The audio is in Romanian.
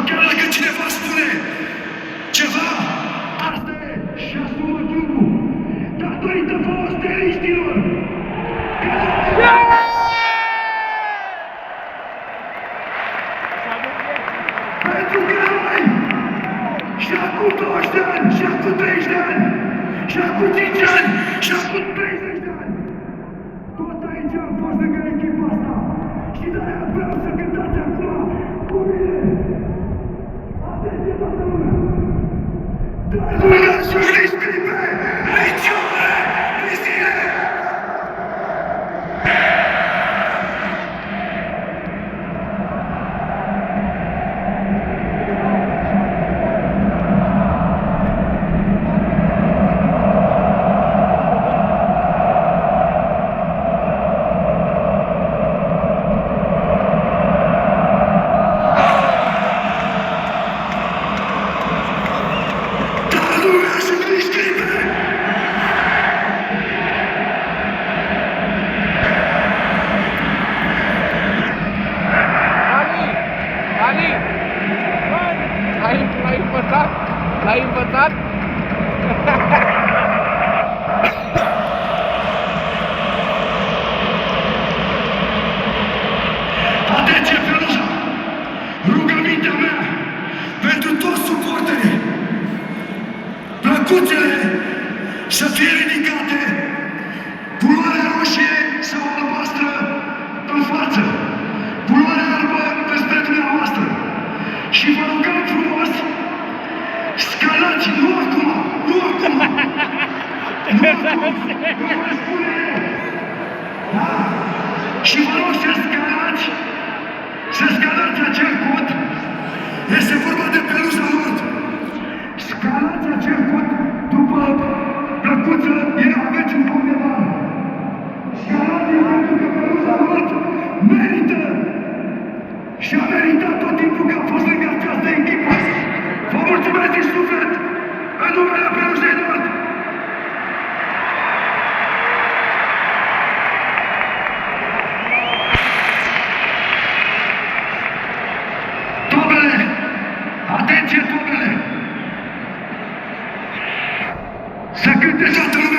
Sau chiar dacă cineva spune ceva, asta e și asumă drumul. Datorită fosteliștilor! Pentru că noi, și acum 20 de ani, și acum 30 de ani, și acum 5 ani, și acum 30 de ani, tot aici am fost lângă echipa asta. Și de-aia vreau să cântați acum cu mine. Atenție toată lumea! Dragul și nici clipe, nici ore, nici zile! L-ai învățat? Atenție, Feluza! Rugămintea mea pentru toți suporterii, plăcuțele să fie ridicate, culoarea roșie sau albastră în față, culoarea albă spre dumneavoastră. Și vă rugăm frumos, scalați, nu acum, nu acum, nu acum, nu vă spune eu. Da? Și vă rog să scalați acel cod, este vorba de Peluza Nord. Scalați acel cod după plăcuță, aveți un cod de bani. Scalați-l pentru că Peluza Nord merită și a meritat tot timpul că a fost lângă această echipă. Vă mulțumesc din suflet în numele Peluzei Nord. Tobele! Atenție, tobele! Să cânte toată lumea!